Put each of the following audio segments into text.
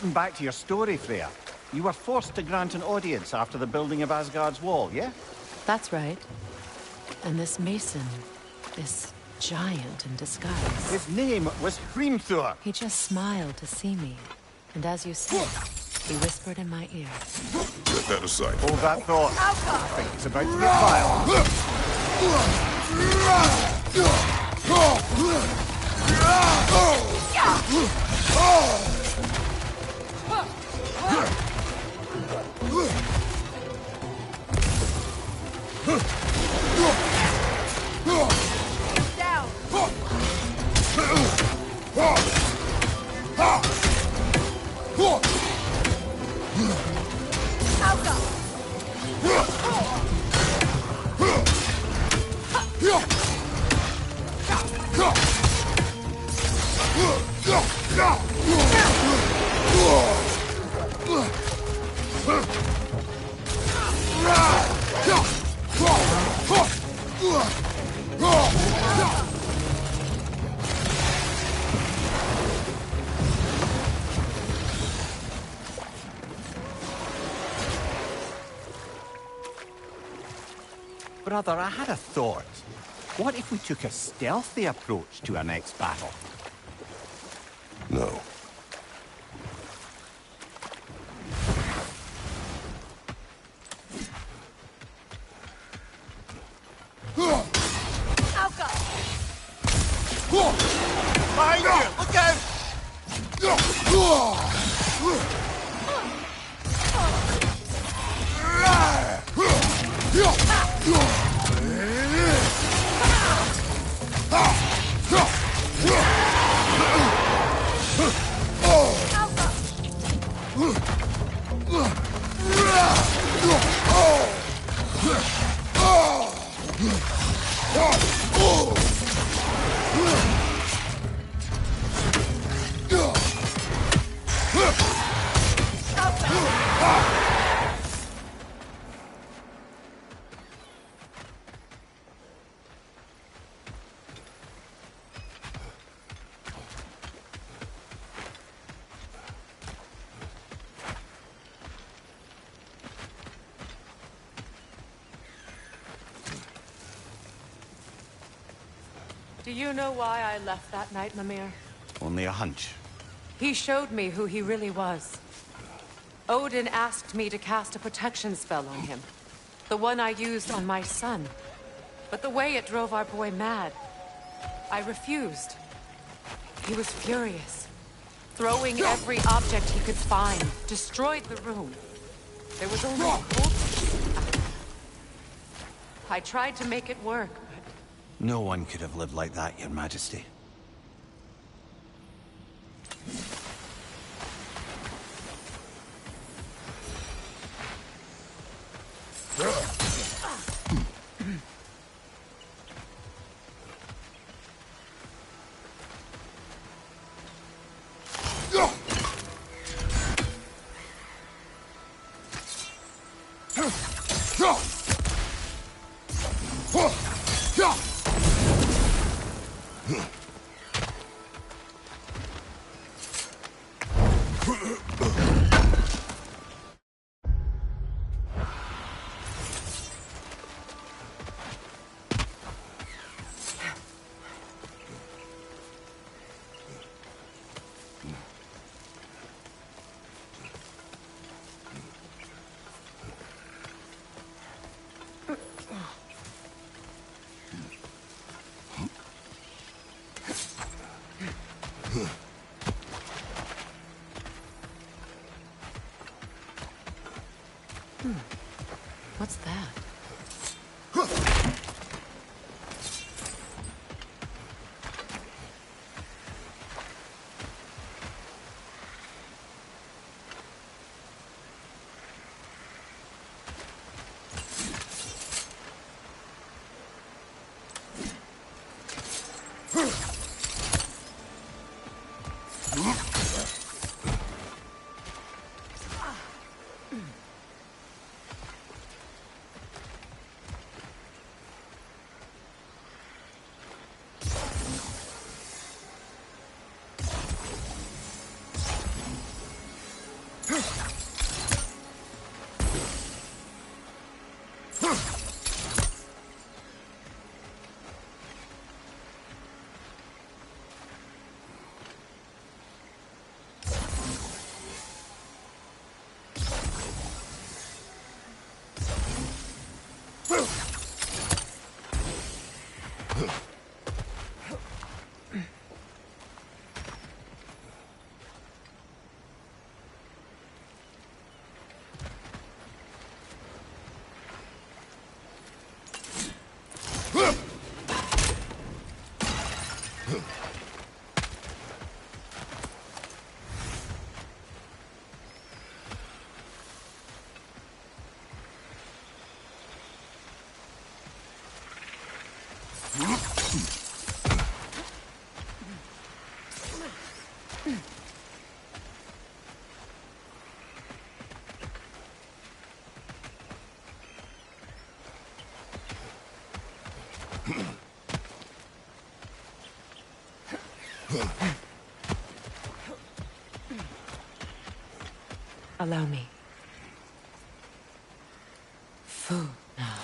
Getting back to your story, Freya. You were forced to grant an audience after the building of Asgard's wall, yeah? That's right. And this mason, this giant in disguise. His name was Hrimthur. He just smiled to see me. And as you said, he whispered in my ear. Set that aside. Hold that thought. I think it's about to get violent. Brother, I had a thought. What if we took a stealthy approach to our next battle? No. Behind you! Look Do you know why I left that night, Mimir? Only a hunch. He showed me who he really was. Odin asked me to cast a protection spell on him. The one I used on my son. But the way it drove our boy mad, I refused. He was furious. Throwing every object he could find, destroyed the room. There was only a cold. I tried to make it work, but... No one could have lived like that, Your Majesty. Allow me. Food now.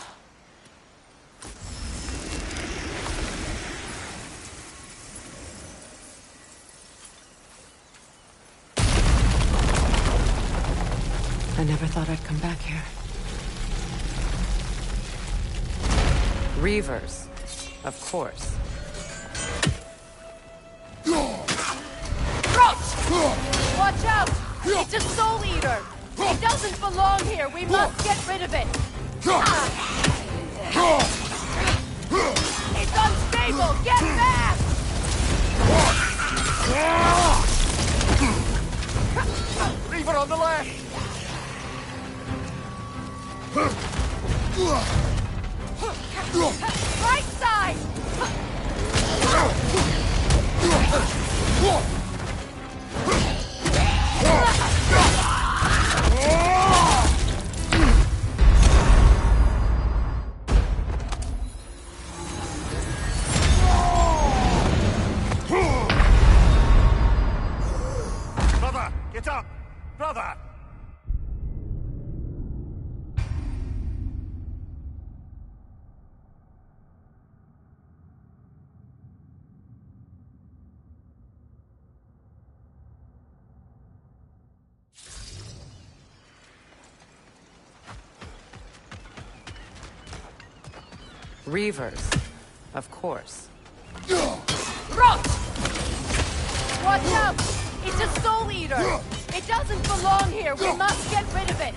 I never thought I'd come back here. Reavers, of course. Watch out! It's a soul eater! It doesn't belong here! We must get rid of it! It's unstable! Get back! Reaver on the left! Right side! Brother, get up! Brother! Reavers, of course. Roach! Watch out! It's a soul eater! It doesn't belong here! We must get rid of it!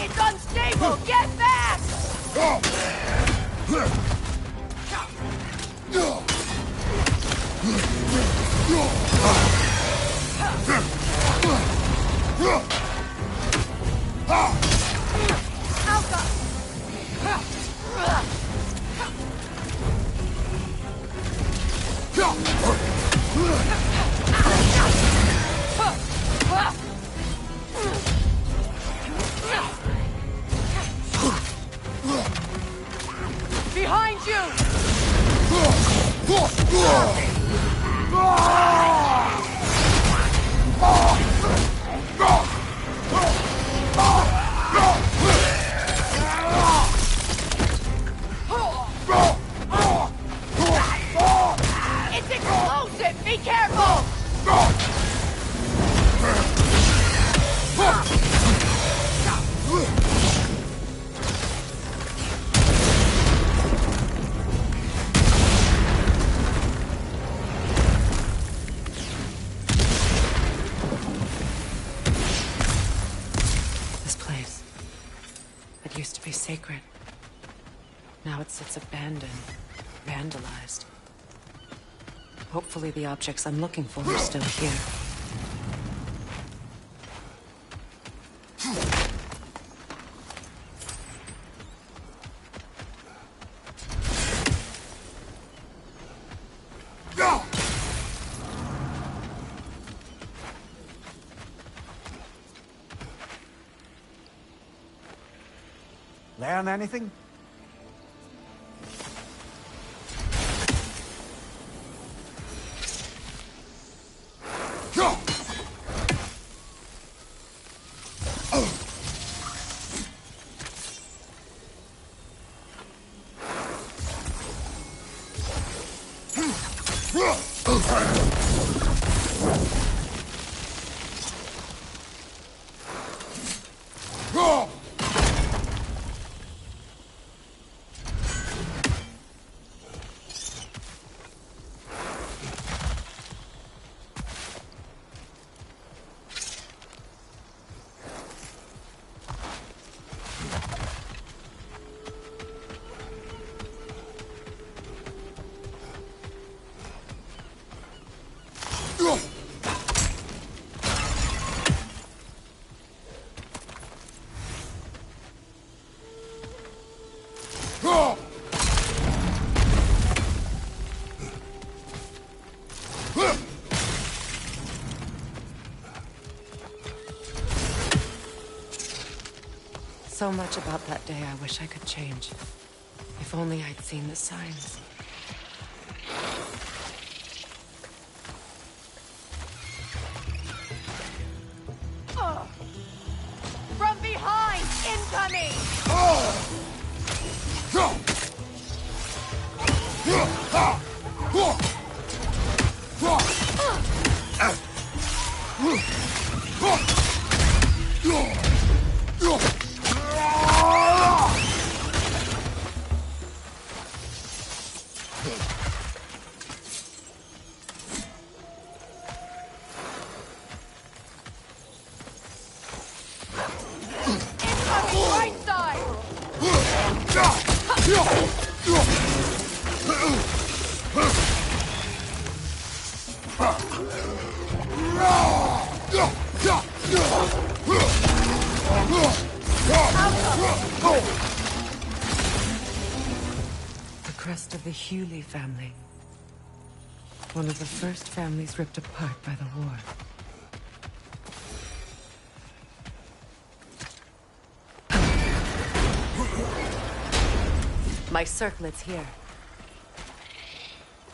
It's unstable! Get back! Alka! Behind you! It's explosive! Be careful! This place. It used to be sacred. Now it sits abandoned, vandalized. Hopefully the objects I'm looking for are still here. Learn anything? so much about that day I wish I could change. If only I'd seen the signs. From behind! Incoming! Right side! The crest of the Hewley family. One of the first families ripped apart by the war. My circlet's here.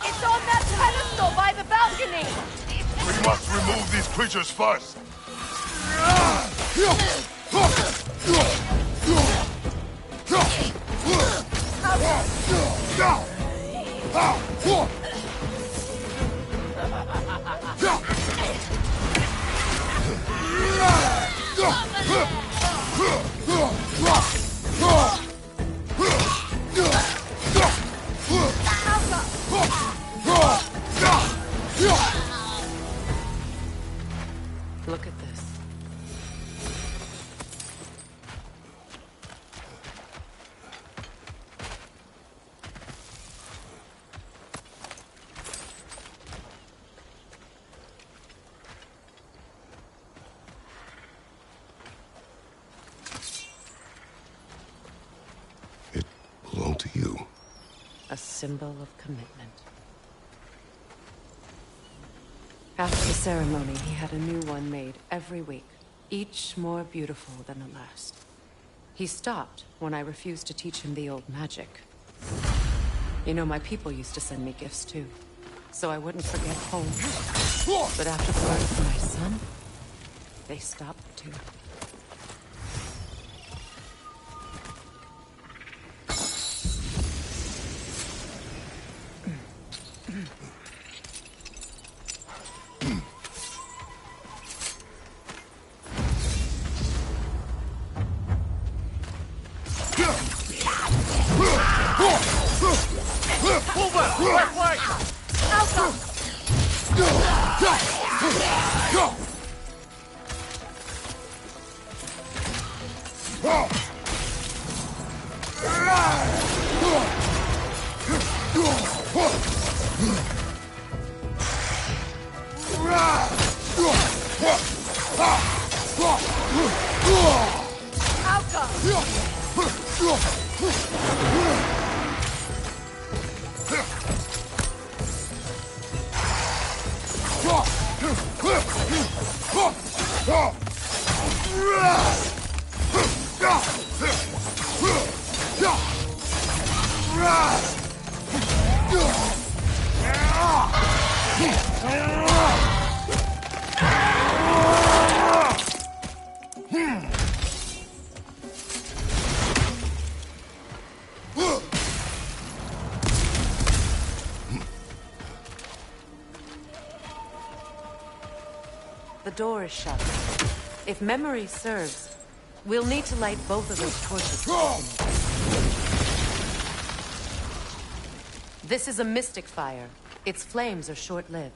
It's on that pedestal by the balcony! We must remove these creatures first. Look at this. It belonged to you. A symbol of commitment. After the ceremony, he had a new one made every week, each more beautiful than the last. He stopped when I refused to teach him the old magic. You know, my people used to send me gifts too, so I wouldn't forget home. But after the birth of my son, they stopped too. The door is shut. If memory serves, we'll need to light both of those torches. This is a mystic fire. Its flames are short-lived.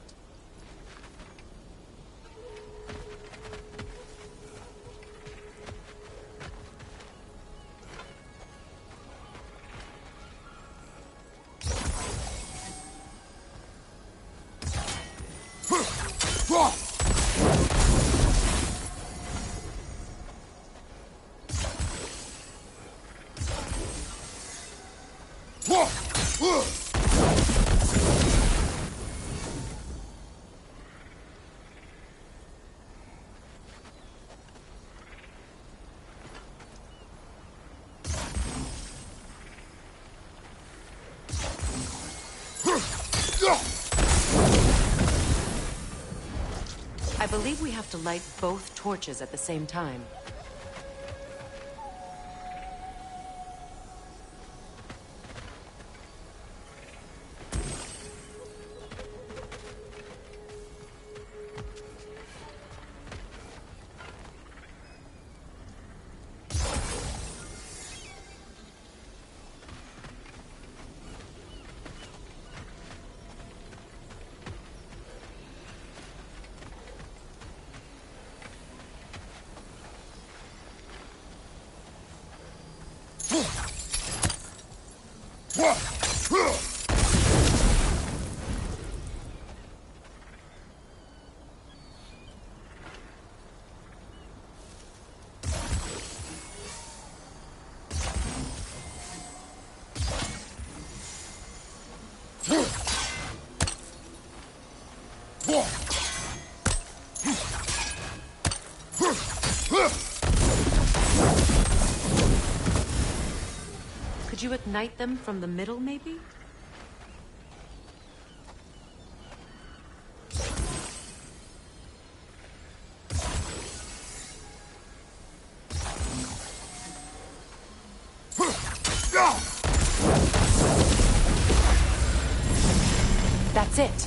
believe we have to light both torches at the same time. Could you ignite them from the middle, maybe? That's it.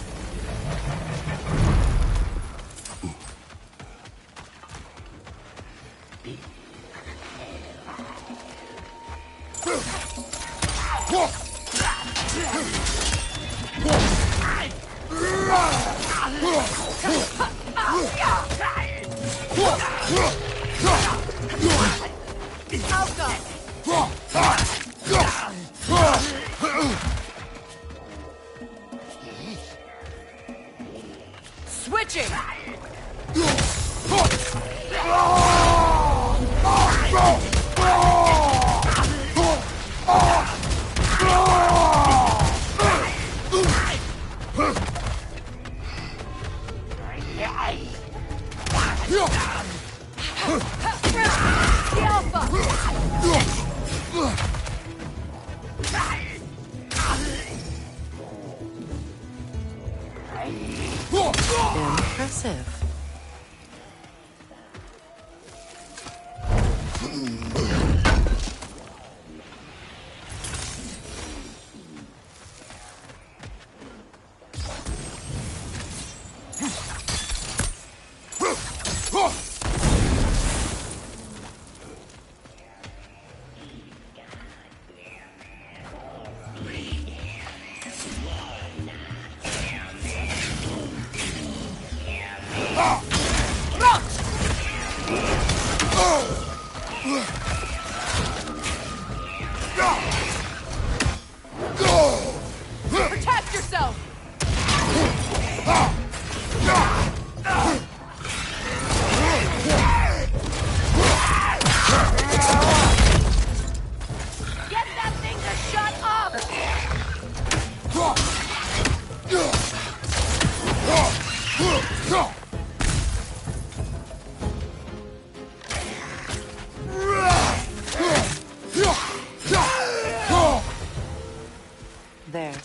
Switching! Impressive. Protect yourself! Get that thing to shut up! There.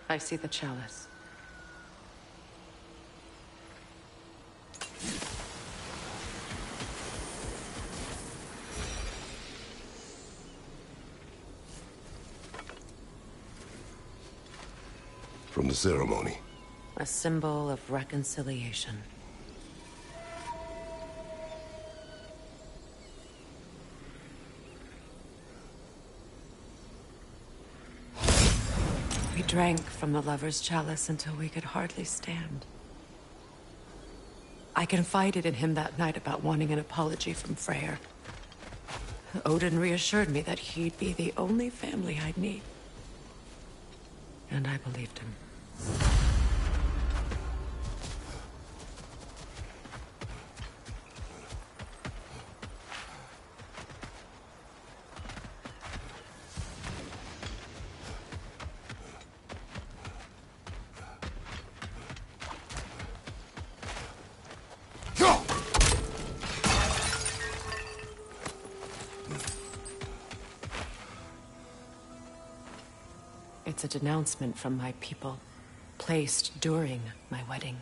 I see the chalice. From the ceremony. A symbol of reconciliation. We drank from the lover's chalice until we could hardly stand. I confided in him that night about wanting an apology from Freyr. Odin reassured me that he'd be the only family I'd need. And I believed him. It's a denouncement from my people, placed during my wedding.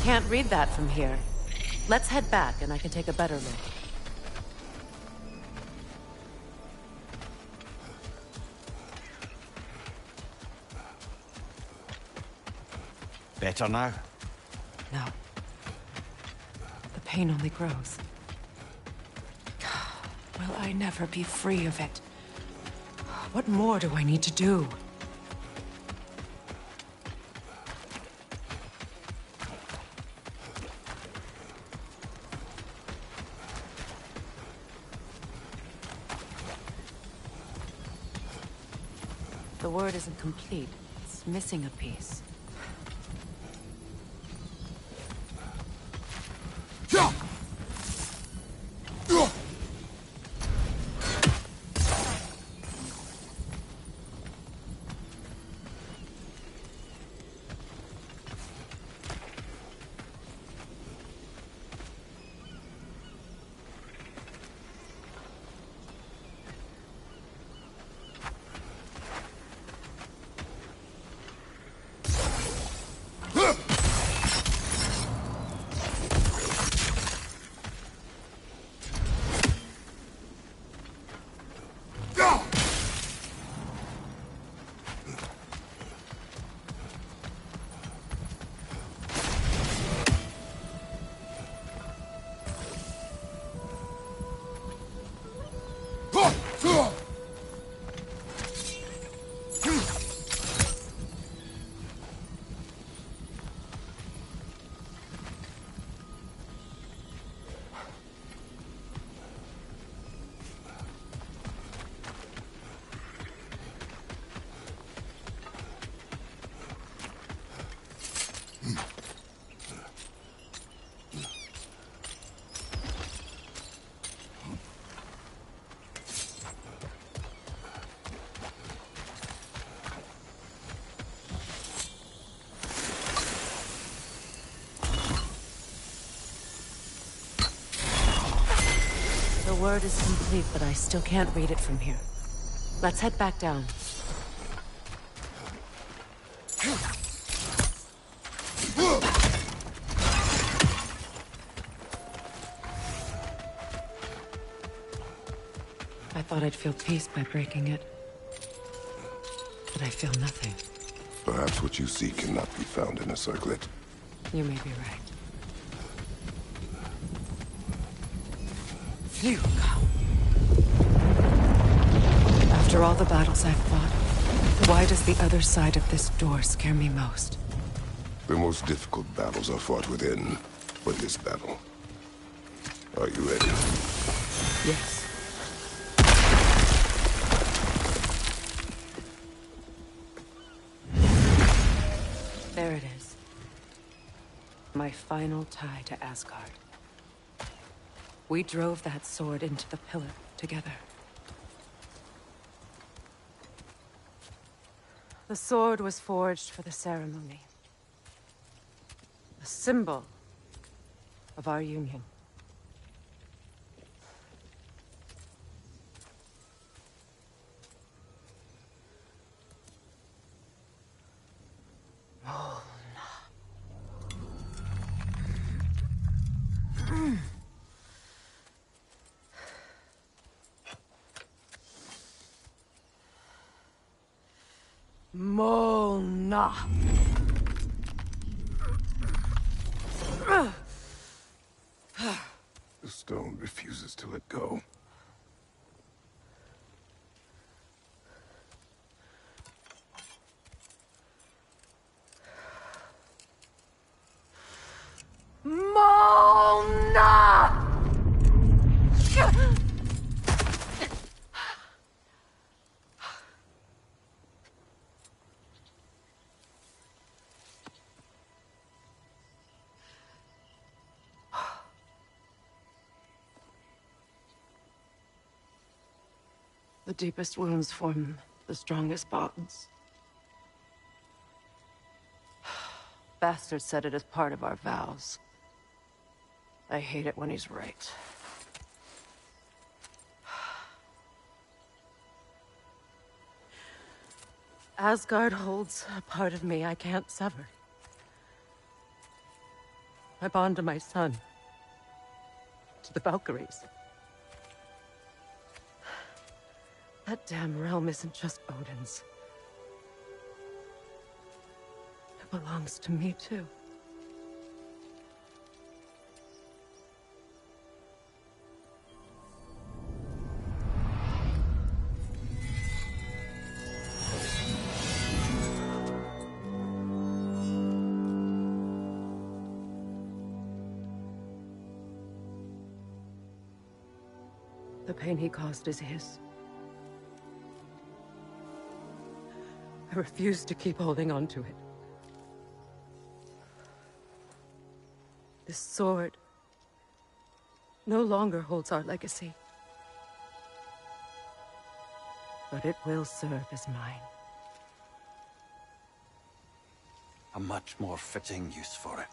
Can't read that from here. Let's head back and I can take a better look. Better now? No. The pain only grows. Will I never be free of it? What more do I need to do? The word isn't complete. It's missing a piece. The word is complete, but I still can't read it from here. Let's head back down. I thought I'd feel peace by breaking it. But I feel nothing. Perhaps what you seek cannot be found in a circlet. You may be right. Phew. After all the battles I've fought, why does the other side of this door scare me most? The most difficult battles are fought within, but this battle. Are you ready? Yes. There it is. My final tie to Asgard. We drove that sword into the pillar together. The sword was forged for the ceremony. A symbol of our union. Mona. The stone refuses to let go. Mona! The deepest wounds form the strongest bonds. Bastard said it as part of our vows. I hate it when he's right. Asgard holds a part of me I can't sever. My bond to my son. To the Valkyries. That damn realm isn't just Odin's. It belongs to me, too. The pain he caused is his. I refuse to keep holding on to it. This sword no longer holds our legacy. But it will serve as mine. A much more fitting use for it.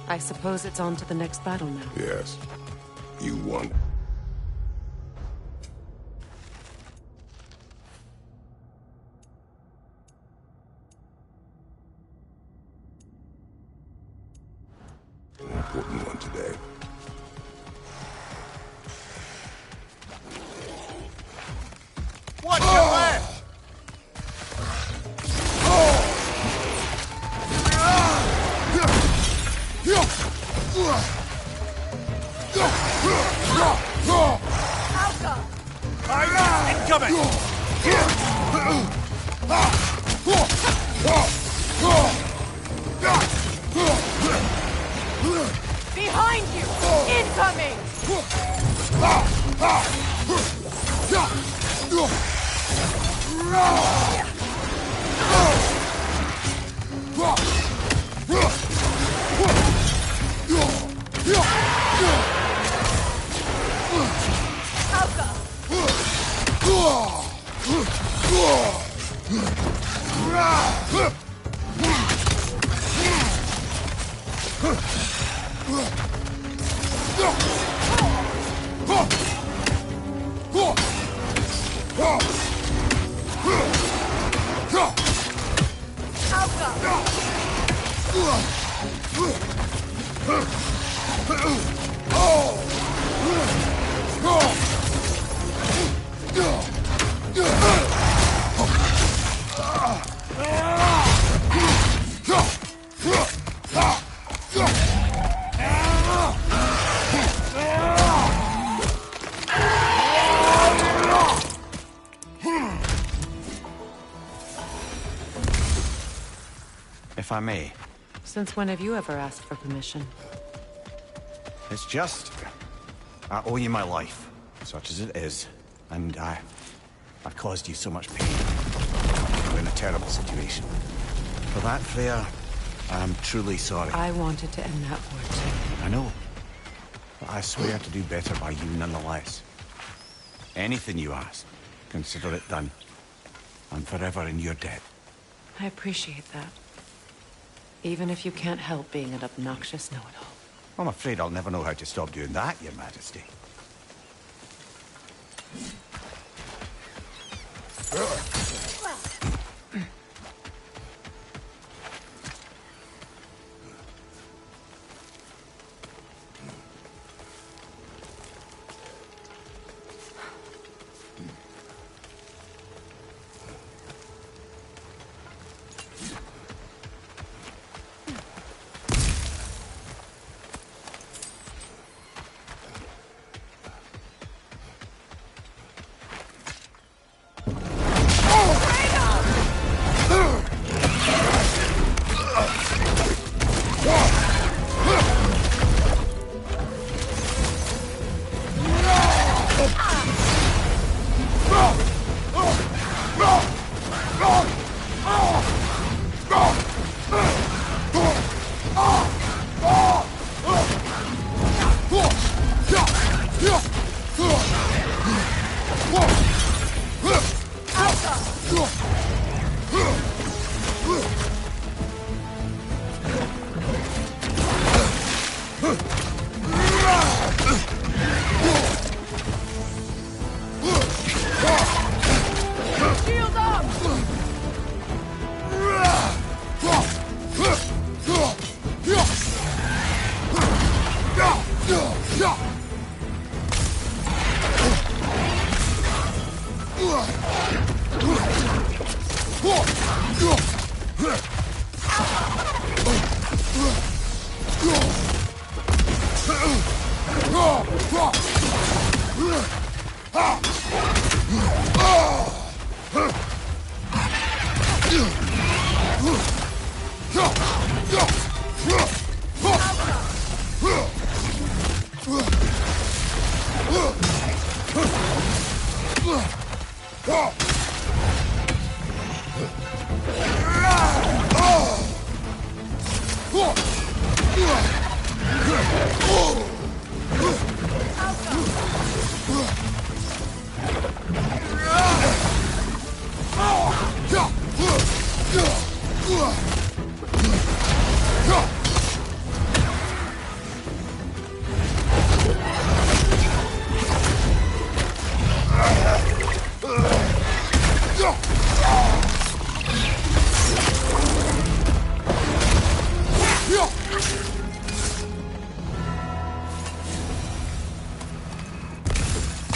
I suppose it's on to the next battle now. Yes. You won. An important one today. Watch your left! Incoming! Behind you! Incoming! If I may. Since when have you ever asked for permission? It's just... I owe you my life, such as it is. And I've caused you so much pain. You're in a terrible situation. For that, Freya, I'm truly sorry. I wanted to end that war too. I know. But I swear to do better by you nonetheless. Anything you ask, consider it done. I'm forever in your debt. I appreciate that. Even if you can't help being an obnoxious know-it-all. I'm afraid I'll never know how to stop doing that, Your Majesty.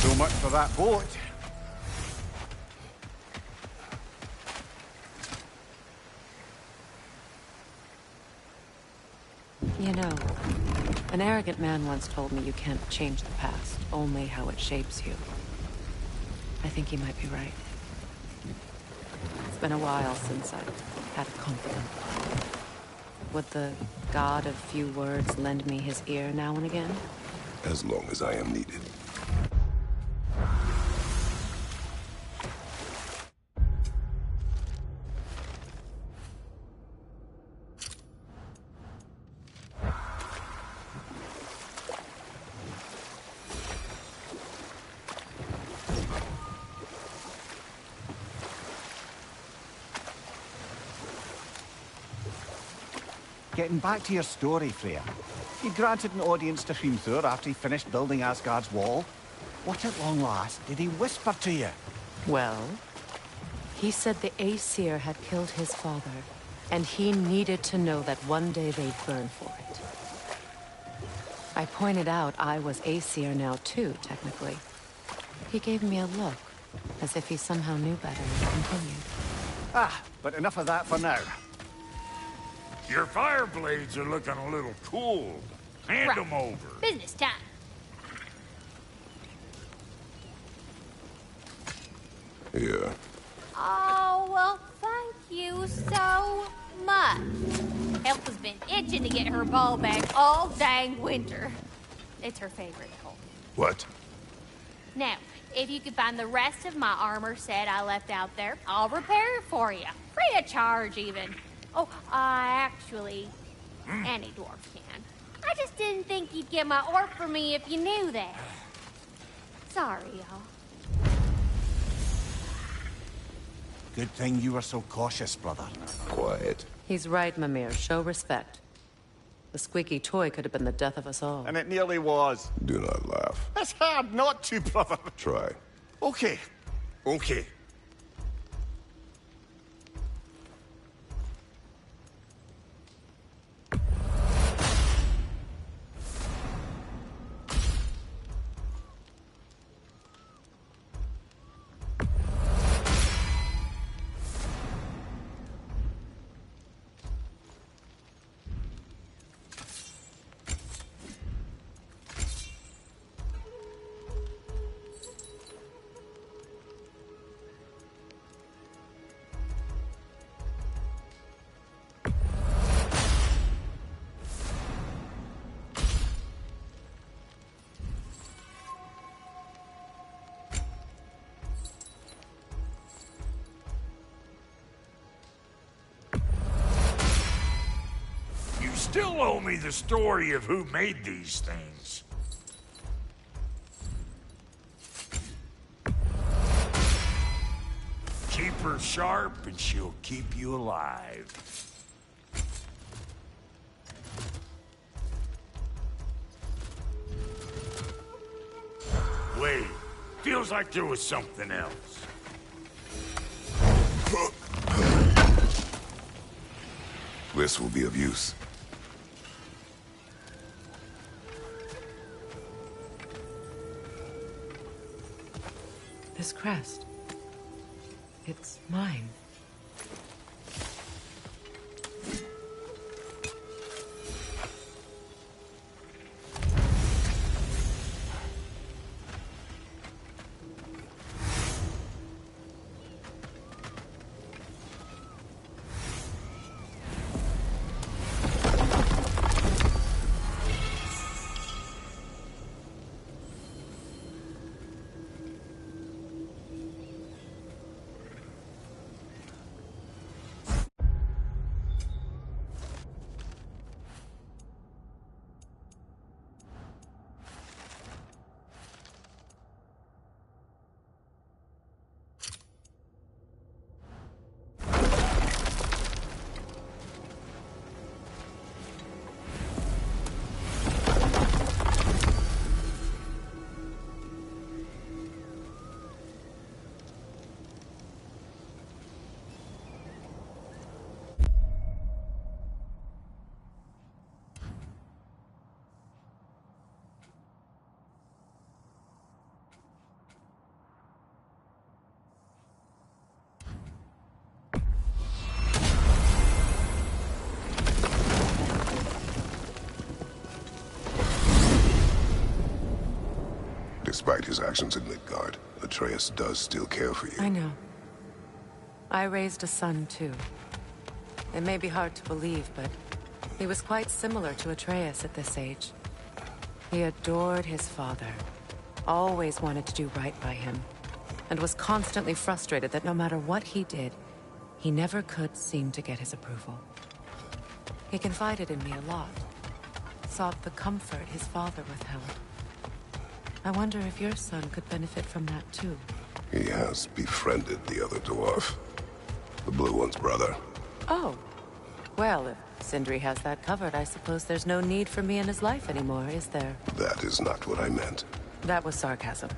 So much for that boat. You know, an arrogant man once told me you can't change the past, only how it shapes you. I think he might be right. It's been a while since I've had a confidant. Would the god of few words lend me his ear now and again? As long as I am needed. Getting back to your story, Freya. You granted an audience to Hrimthur after he finished building Asgard's wall. What at long last did he whisper to you? Well, he said the Aesir had killed his father, and he needed to know that one day they'd burn for it. I pointed out I was Aesir now too, technically. He gave me a look, as if he somehow knew better and continued. Ah, but enough of that for now. Your fire blades are looking a little cool. Hand Right. them over. Business time. Here. Oh, well, thank you so much. Elf has been itching to get her ball back all dang winter. It's her favorite hole. What? Now, if you could find the rest of my armor set I left out there, I'll repair it for you. Free of charge, even. Oh, actually, any dwarf can. I just didn't think you'd get my orc for me if you knew that. Sorry, y'all. Good thing you were so cautious, brother. Quiet. He's right, Mimir. Show respect. The squeaky toy could have been the death of us all. And it nearly was. Do not laugh. It's hard not to, brother. Try. Okay. Okay. Still owe me the story of who made these things. Keep her sharp and she'll keep you alive. Wait, feels like there was something else. This will be of use. This crest. It's mine. Despite his actions in Midgard, Atreus does still care for you. I know. I raised a son, too. It may be hard to believe, but he was quite similar to Atreus at this age. He adored his father, always wanted to do right by him, and was constantly frustrated that no matter what he did, he never could seem to get his approval. He confided in me a lot, sought the comfort his father withheld. I wonder if your son could benefit from that too. He has befriended the other dwarf. The blue one's brother. Oh. Well, if Sindri has that covered, I suppose there's no need for me in his life anymore, is there? That is not what I meant. That was sarcasm.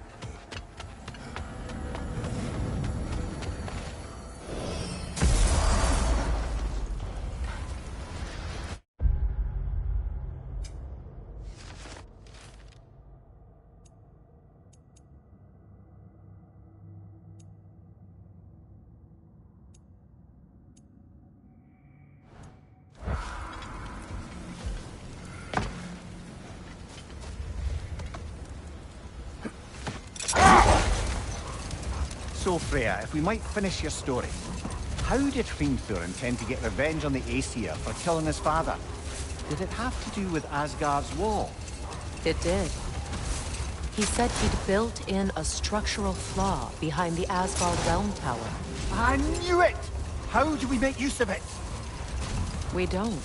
So, Freya, if we might finish your story. How did Hrimthur intend to get revenge on the Aesir for killing his father? Did it have to do with Asgard's wall? It did. He said he'd built in a structural flaw behind the Asgard realm tower. I knew it! How do we make use of it? We don't.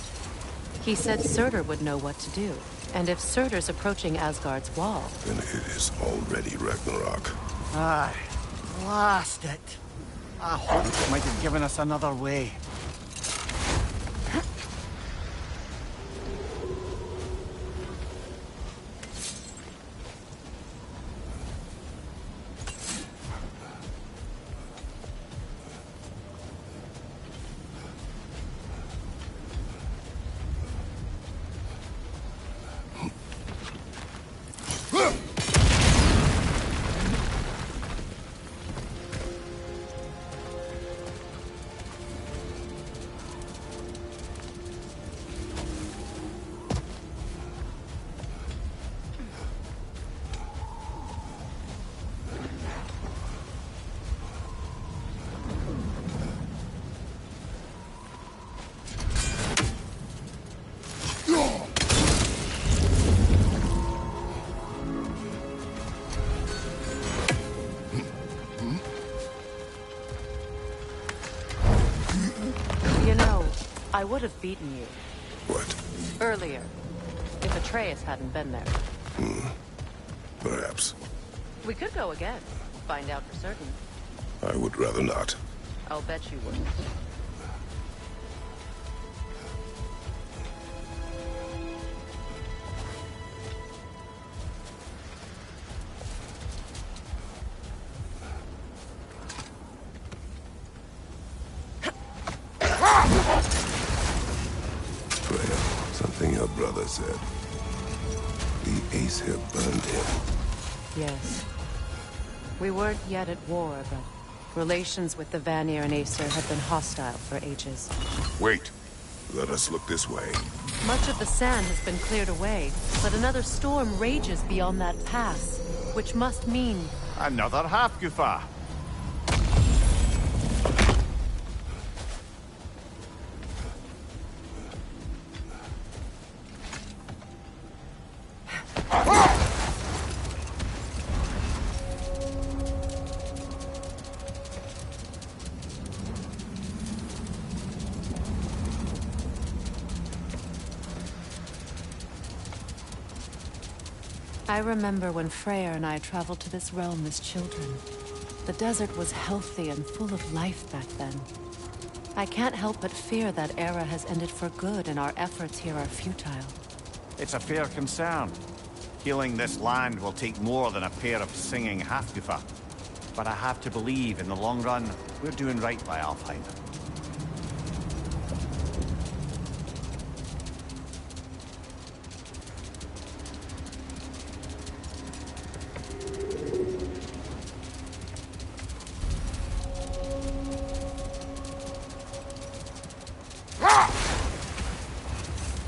He said Surtur would know what to do. And if Surtur's approaching Asgard's wall... Then it is already Ragnarok. Aye. Blast it. I hoped it might have given us another way. I would have beaten you. What? Earlier. If Atreus hadn't been there. Perhaps. We could go again. Find out for certain. I would rather not. I'll bet you wouldn't. Something your brother said. The Aesir burned him. Yes. We weren't yet at war, but relations with the Vanir and Aesir had been hostile for ages. Wait. Let us look this way. Much of the sand has been cleared away, but another storm rages beyond that pass, which must mean... Another Halfgufa. I remember when Freyr and I traveled to this realm as children. The desert was healthy and full of life back then. I can't help but fear that era has ended for good and our efforts here are futile. It's a fair concern. Healing this land will take more than a pair of singing Halfgufa. But I have to believe in the long run, we're doing right by Alfheim.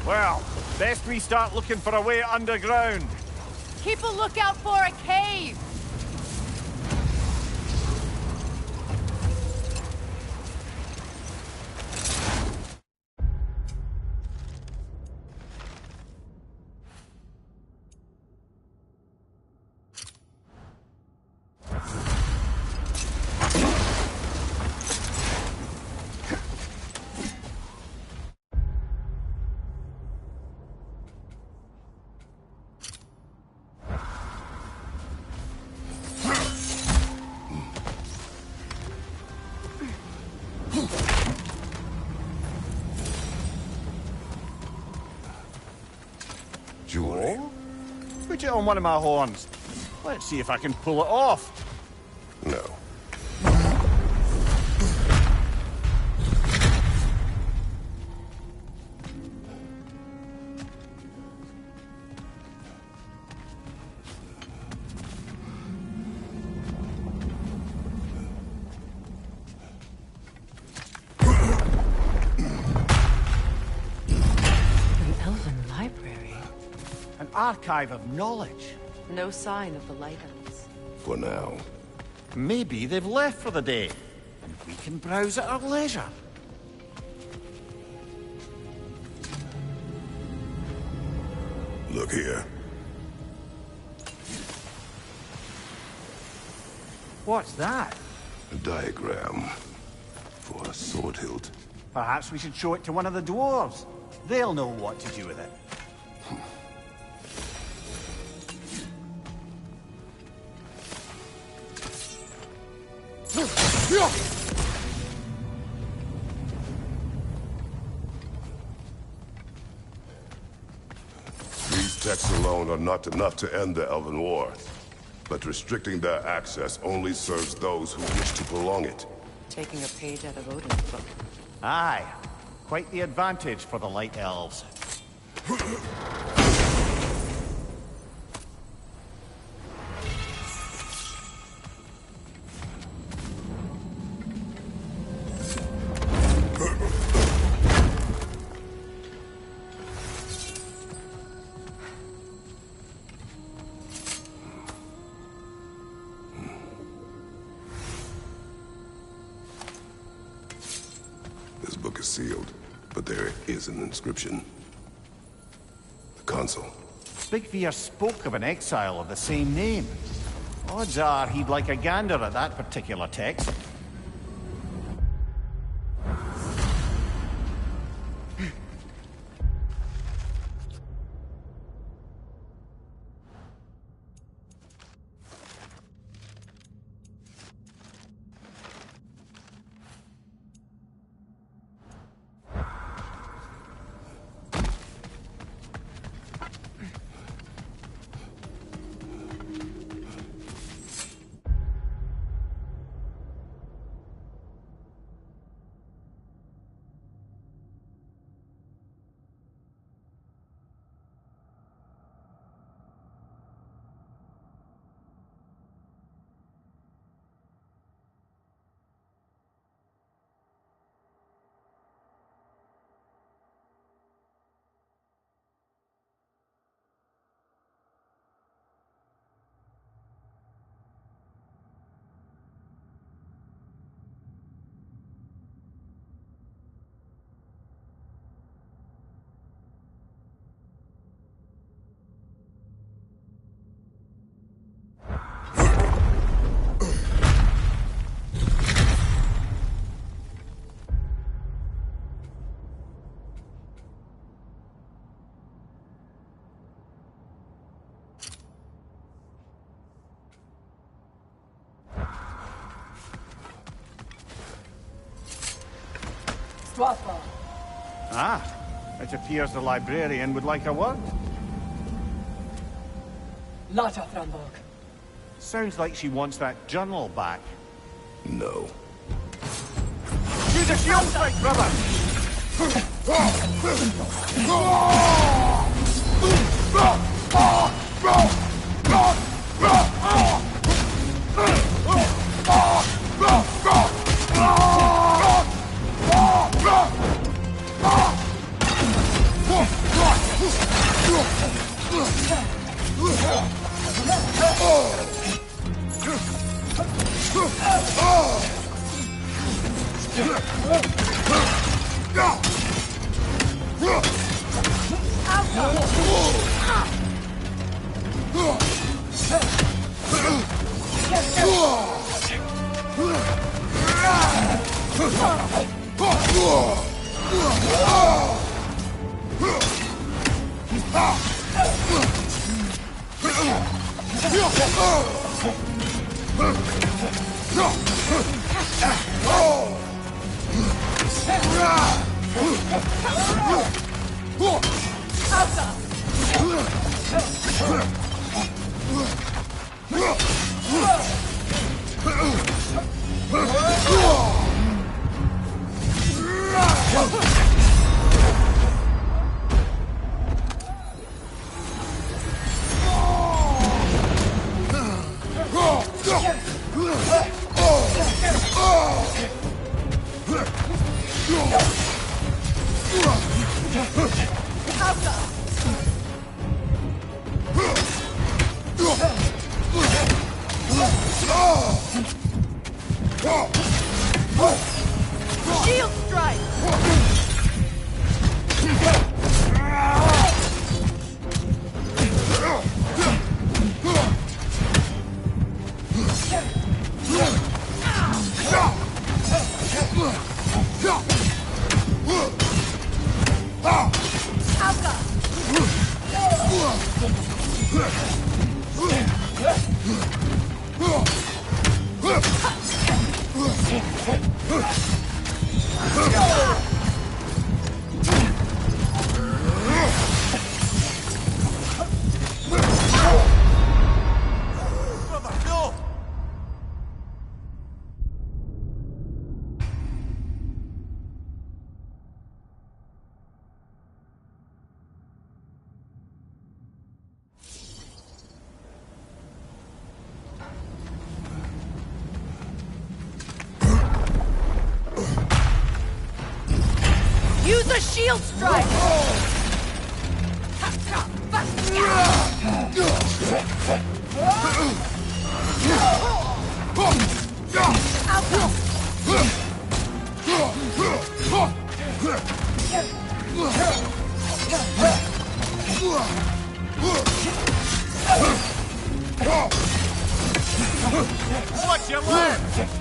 Well, best we start looking for a way underground. Keep a lookout for a cave! jewelry. Put it on one of my horns. Let's see if I can pull it off. No. An elven library. An archive of knowledge. No sign of the Light Elves. For now. Maybe they've left for the day, and we can browse at our leisure. Look here. What's that? A diagram for a sword hilt. Perhaps we should show it to one of the dwarves. They'll know what to do with it. These texts alone are not enough to end the Elven War. But restricting their access only serves those who wish to prolong it. Taking a page out of Odin's book. Aye. Quite the advantage for the Light Elves. This book is sealed, but there is an inscription. The consul. Big Veer spoke of an exile of the same name. Odds are he'd like a gander at that particular text. Ah, it appears the librarian would like a word. Lata Framborg. Sounds like she wants that journal back. No. Use a shield fight, brother! Shield strike! Use a shield strike! Watch your left!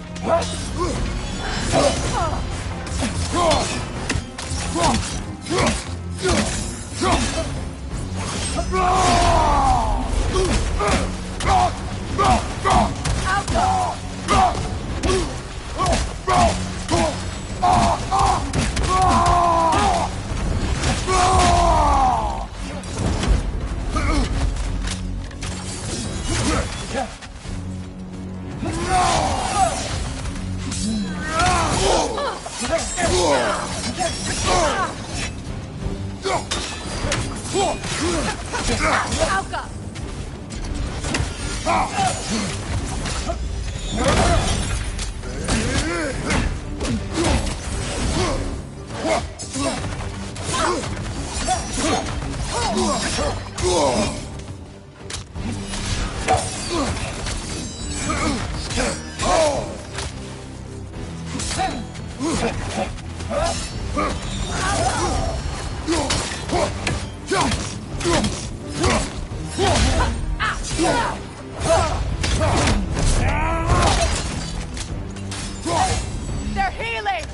They're healing!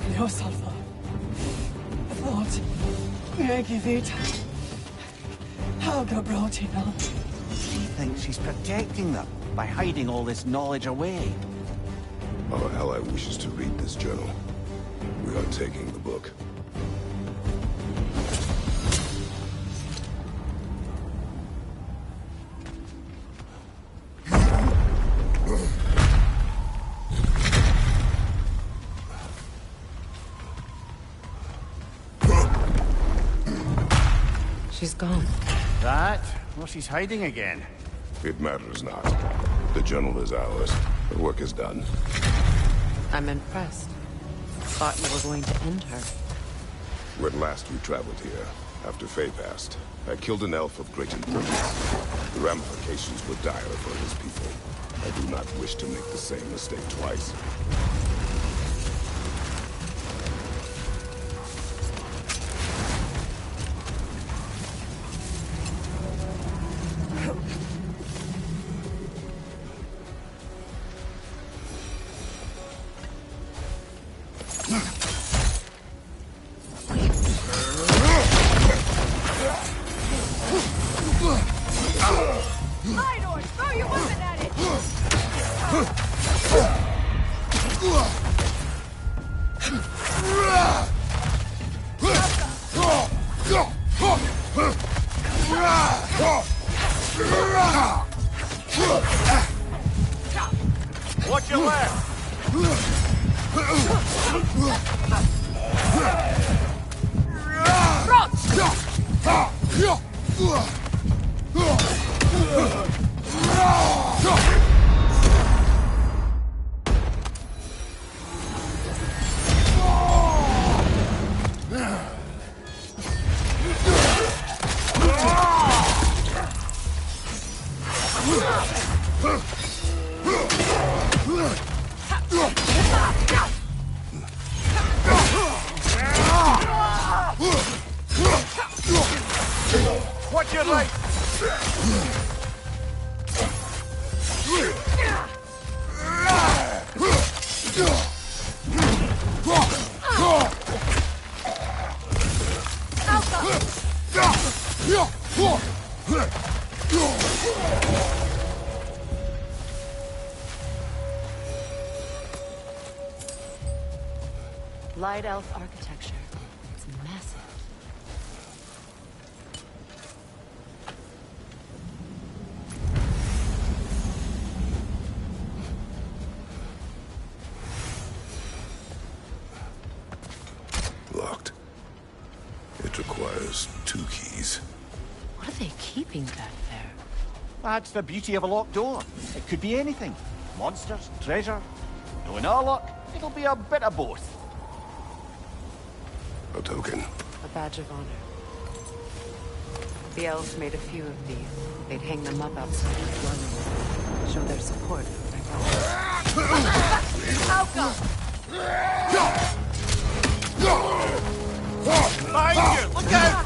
Leo Salva. Förlåt. Jag vet. Helga brought him up. She thinks she's protecting them by hiding all this knowledge away. Our ally wishes to read this journal. We are taking the book. She's gone. That? Well, she's hiding again. It matters not. The journal is ours. The work is done. I'm impressed. Thought you were going to end her. When last we traveled here, after Faye passed, I killed an elf of great importance. The ramifications were dire for his people. I do not wish to make the same mistake twice. Idor, throw your weapon at it! Watch your left! Watch your right! Light elf architecture. It's massive. Locked. It requires 2 keys. What are they keeping back there? That's the beauty of a locked door. It could be anything. Monsters, treasure. Knowing our luck, it'll be a bit of both. A token. A badge of honor. The elves made a few of these. They'd hang them up outside the dwellings. Show their support for Behind you! Look out!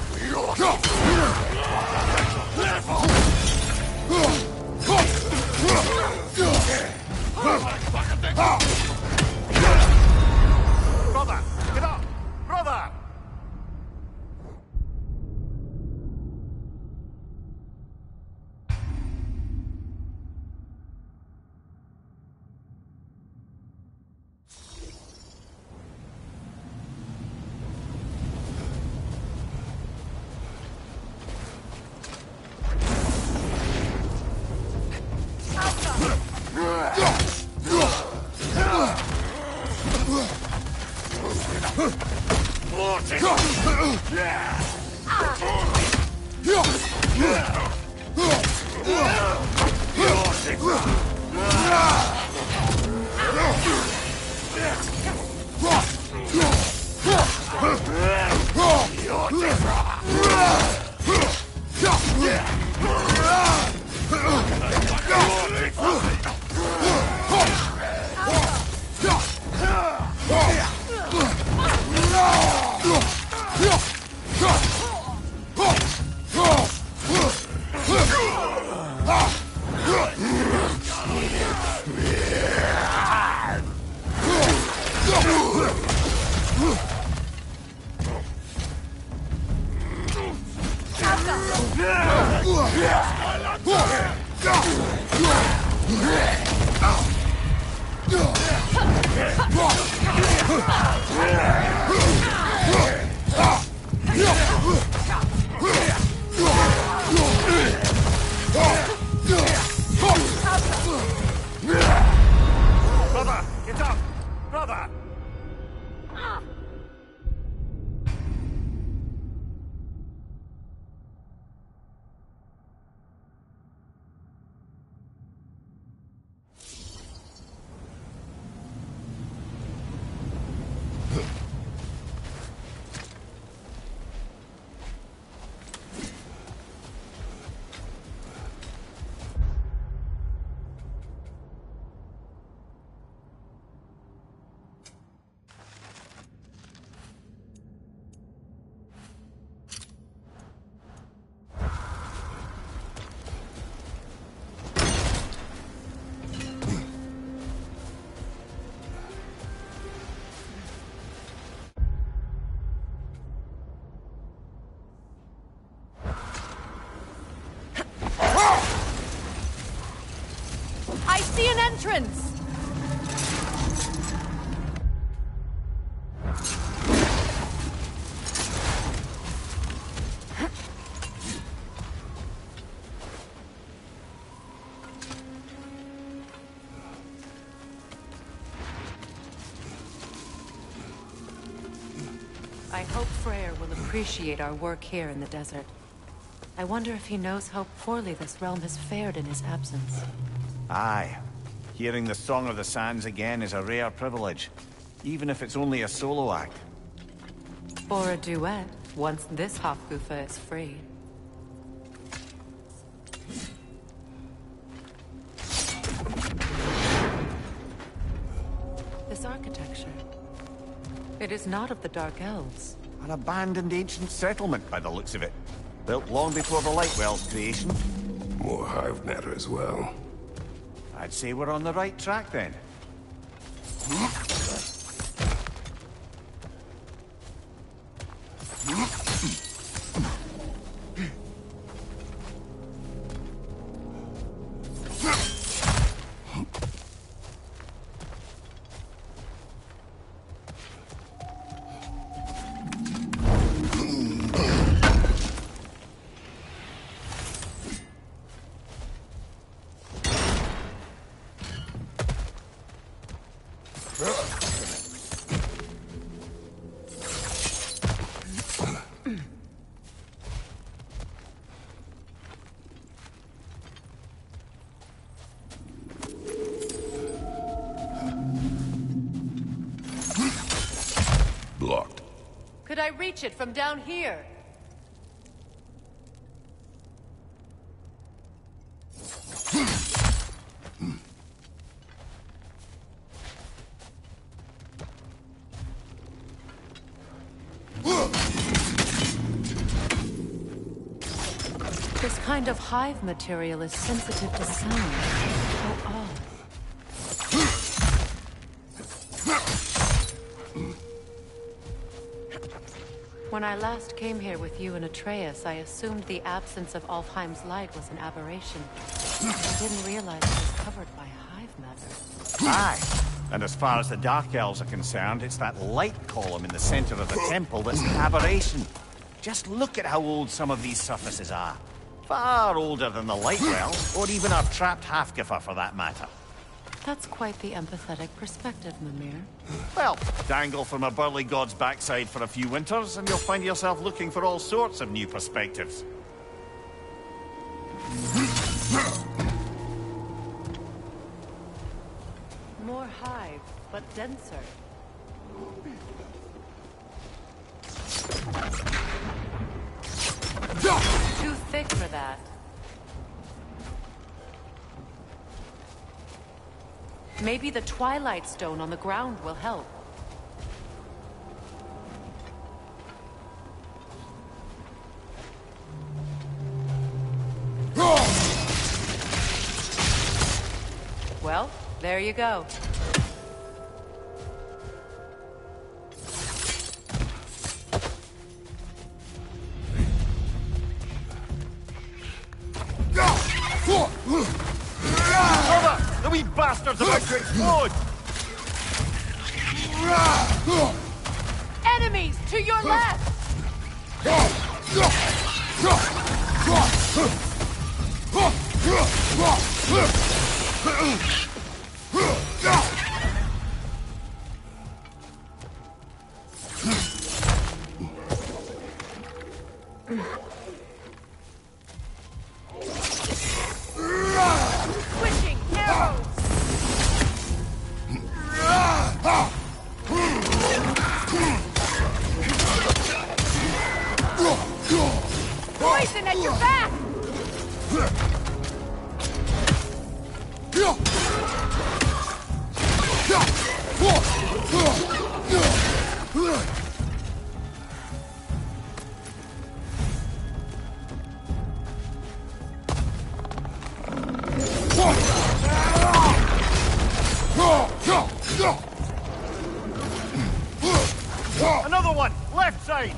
Brother! Get up! Brother! Brother, get up! Brother! I see an entrance! Hope Freyr will appreciate our work here in the desert. I wonder if he knows how poorly this realm has fared in his absence. Aye. Hearing the Song of the Sands again is a rare privilege, even if it's only a solo act. Or a duet, once this Hofgufa is free. This architecture. It is not of the Dark Elves. An abandoned ancient settlement by the looks of it. Built long before the Lightwell's creation. More hive matter as well. I'd say we're on the right track then. Blocked. Could I reach it from down here? This kind of hive material is sensitive to sound. How odd. When I last came here with you and Atreus, I assumed the absence of Alfheim's light was an aberration. I didn't realize it was covered by hive matter. Aye. And as far as the Dark Elves are concerned, it's that light column in the center of the temple that's an aberration. Just look at how old some of these surfaces are. Far older than the Lightwell, or even our trapped Hafgifa for that matter. That's quite the empathetic perspective, Mimir. Well, dangle from a burly god's backside for a few winters, and you'll find yourself looking for all sorts of new perspectives. More hive, but denser. Too thick for that. Maybe the Twilight Stone on the ground will help. Well, there you go. The wee bastard's about to explode! Enemies to your left! Switching arrows! Poison at your back! Another one! Left side!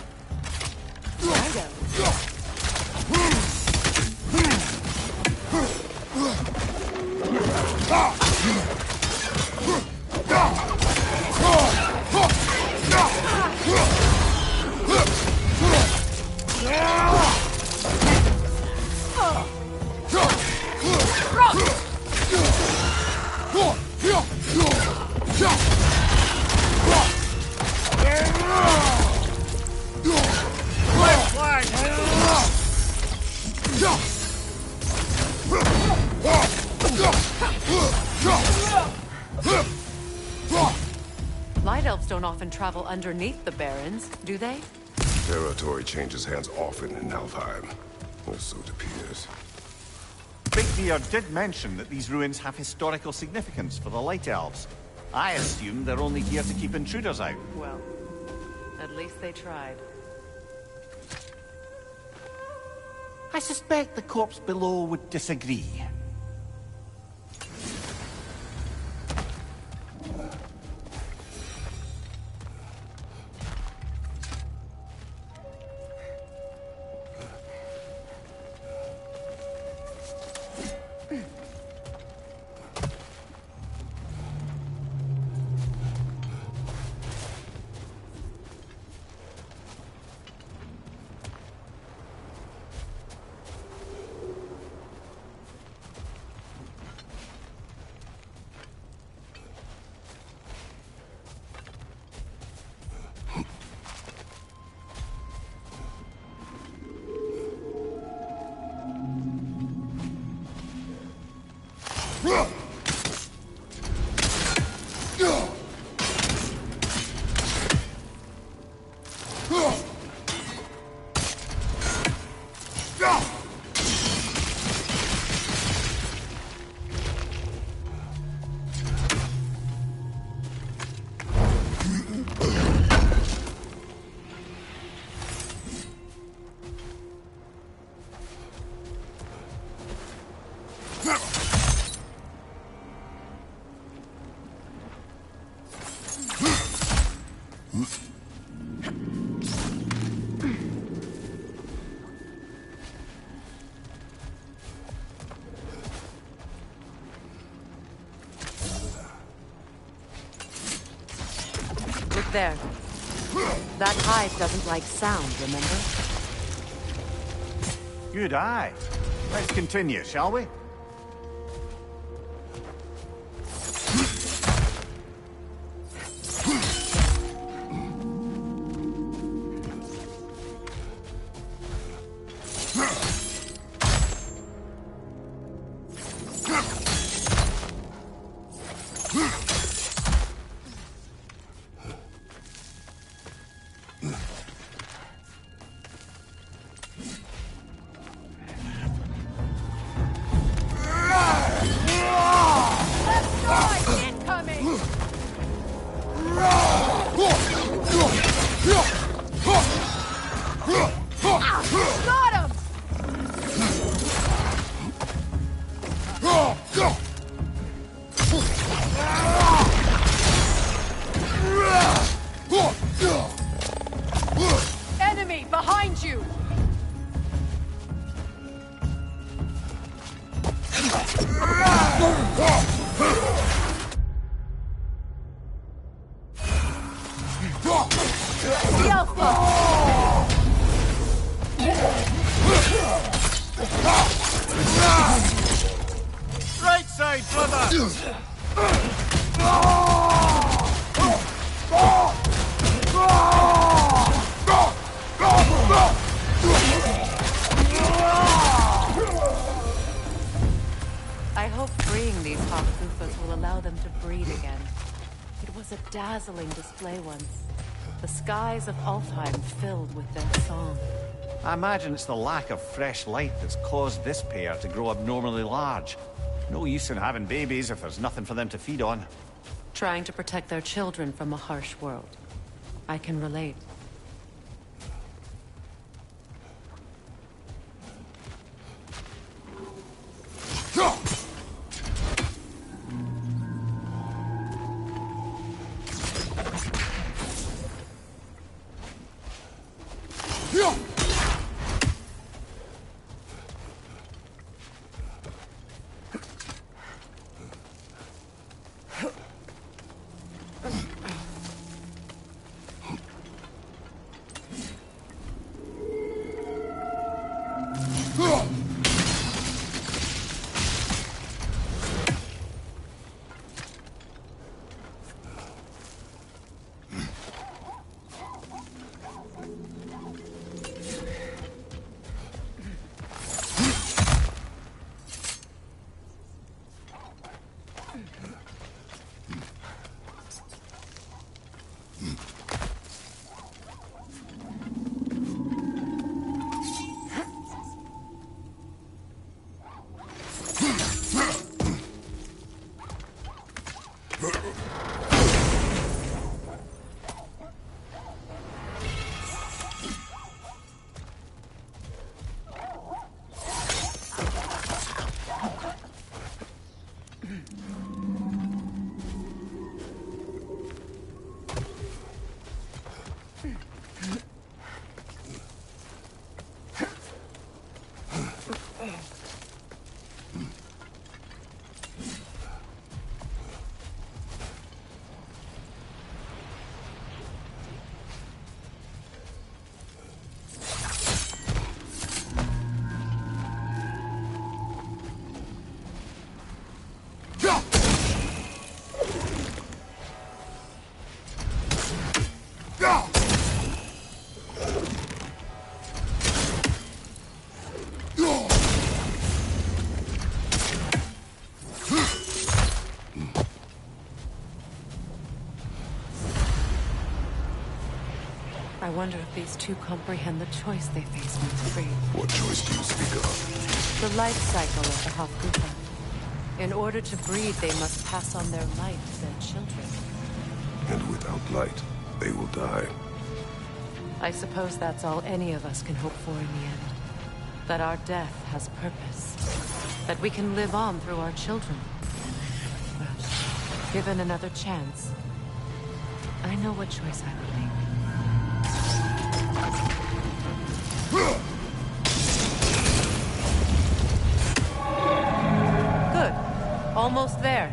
elves don't often travel underneath the barrens, do they? Territory changes hands often in Alfheim. Or so it appears. Big Beard did mention that these ruins have historical significance for the Light Elves. I assume they're only here to keep intruders out. Well, at least they tried. I suspect the corpse below would disagree. Look there. That hive doesn't like sound, remember? Good eye. Let's continue, shall we? Enemy behind you! The Alpha! Right side, brother! I hope freeing these Hawkfufas will allow them to breed again. It was a dazzling display once. The skies of Alfheim filled with their song. I imagine it's the lack of fresh light that's caused this pair to grow abnormally large. No use in having babies if there's nothing for them to feed on. Trying to protect their children from a harsh world. I can relate. I wonder if these two comprehend the choice they face when free. What choice do you speak of? The life cycle of the Hofgufa. In order to breed, they must pass on their light to their children. And without light, they will die. I suppose that's all any of us can hope for in the end. That our death has purpose. That we can live on through our children. Well, given another chance, I know what choice I would make. Good. Almost there.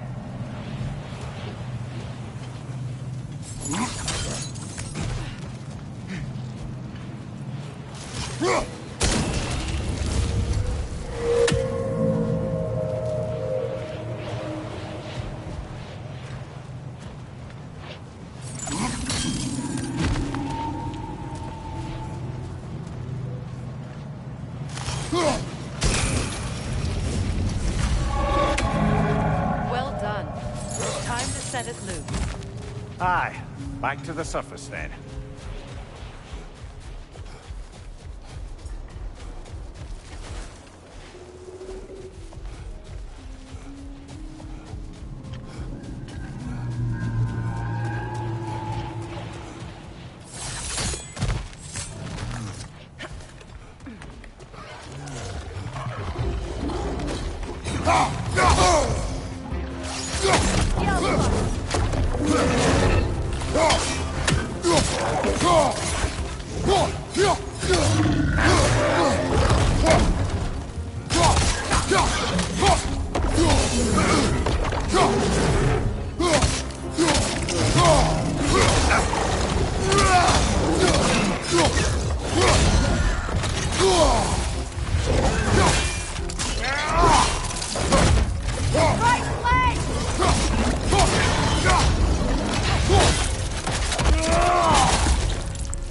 Well done. Time to set it loose. Aye. Back to the surface then.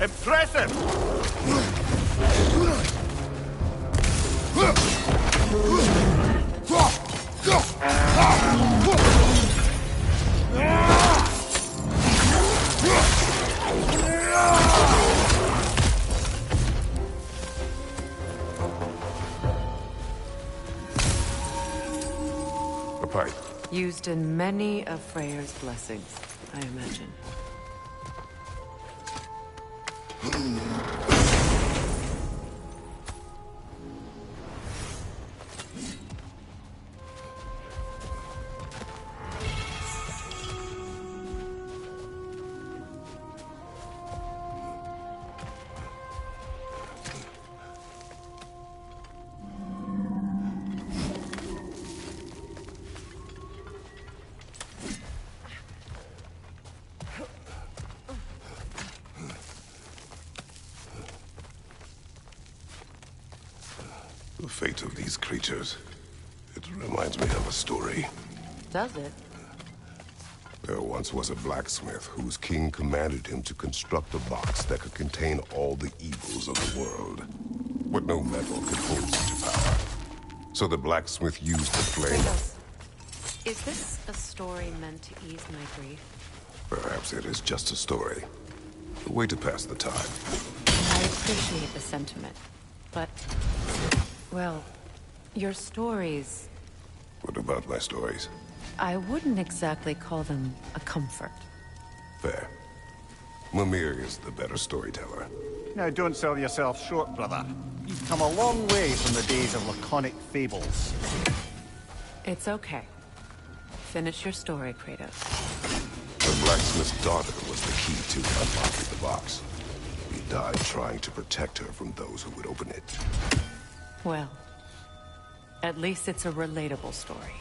Impressive! A pipe. Used in many of Freyr's blessings, I imagine. The fate of these creatures. It reminds me of a story. Does it? There once was a blacksmith whose king commanded him to construct a box that could contain all the evils of the world. But no metal could hold such a power. So the blacksmith used the flame. Kratos, is this a story meant to ease my grief? Perhaps it is just a story. A way to pass the time. I appreciate the sentiment, but... well, your stories... What about my stories? I wouldn't exactly call them a comfort. Fair. Mimir is the better storyteller. Now, don't sell yourself short, brother. You've come a long way from the days of laconic fables. It's okay. Finish your story, Kratos. The blacksmith's daughter was the key to unlocking the box. We died trying to protect her from those who would open it. Well, at least it's a relatable story.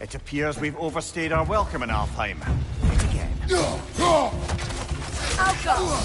It appears we've overstayed our welcome in Alfheim. Yet again. I'll go.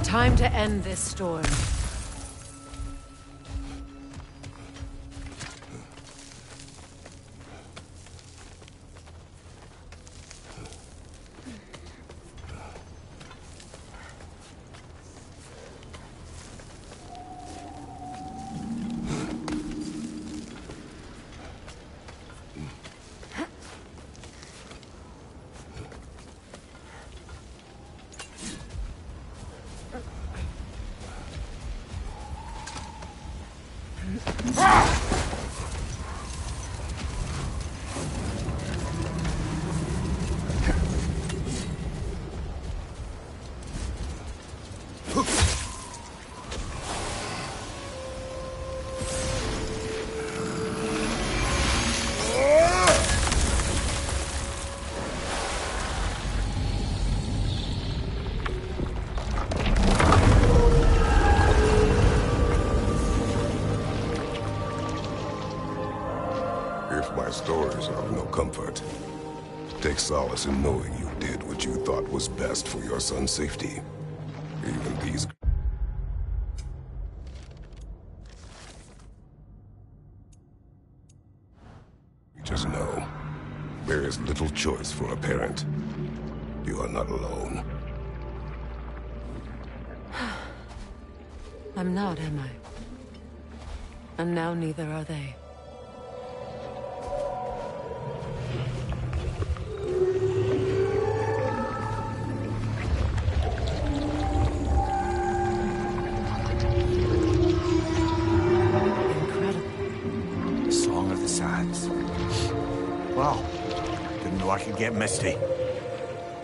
Time to end this storm. If my stories are of no comfort, take solace in knowing you did what you thought was best for your son's safety. Even these... Just know, there is little choice for a parent. You are not alone. I'm not, am I? And now neither are they. Wow. Didn't know I could get misty.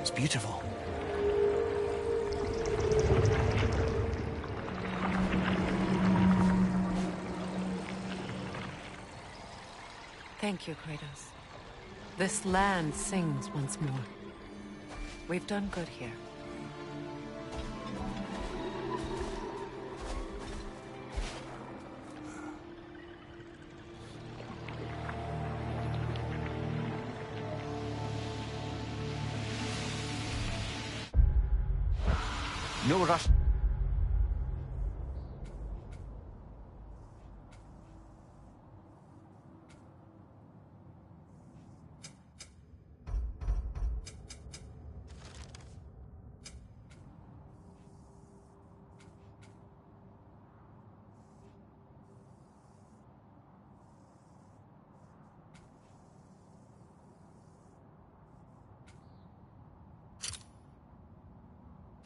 It's beautiful. Thank you, Kratos. This land sings once more. We've done good here. No rush.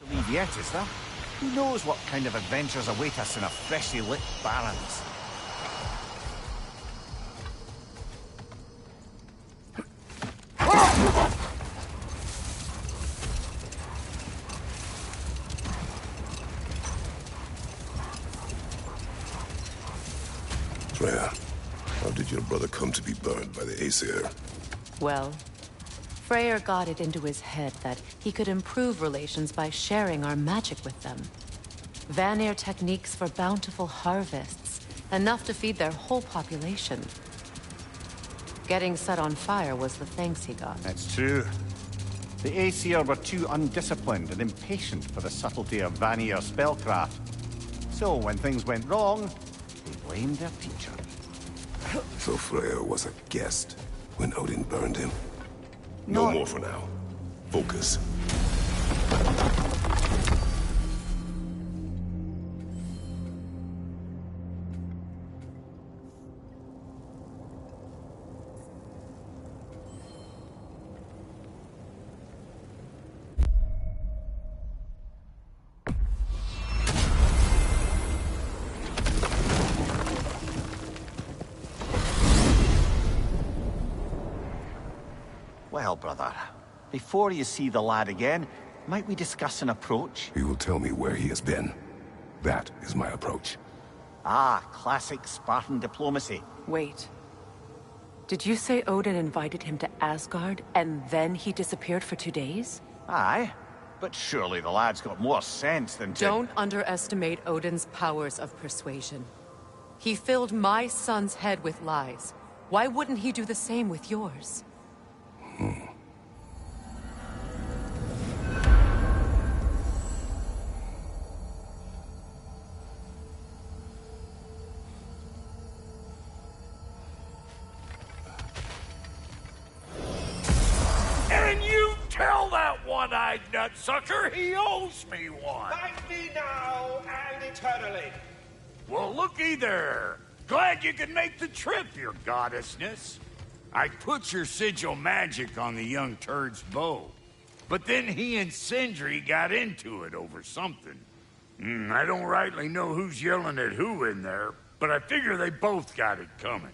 Leave yet, is there? Who knows what kind of adventures await us in a freshly lit Barrens? Freya, how did your brother come to be burned by the Aesir? Well, Freyr got it into his head that he could improve relations by sharing our magic with them. Vanir techniques for bountiful harvests, enough to feed their whole population. Getting set on fire was the thanks he got. It's true. The Aesir were too undisciplined and impatient for the subtlety of Vanir spellcraft. So when things went wrong, they blamed their teacher. So Freya was a guest when Odin burned him? No more for now. Focus. Well, brother, before you see the lad again, might we discuss an approach? He will tell me where he has been. That is my approach. Ah, classic Spartan diplomacy. Wait. Did you say Odin invited him to Asgard, and then he disappeared for 2 days? Aye, but surely the lad's got more sense than to... Don't underestimate Odin's powers of persuasion. He filled my son's head with lies. Why wouldn't he do the same with yours? And you tell that one-eyed nutsucker he owes me one. Thank me now and eternally. Well, looky there. Glad you could make the trip, your goddessness. I put your sigil magic on the young turd's bow. But then he and Sindri got into it over something. I don't rightly know who's yelling at who in there, but I figure they both got it coming.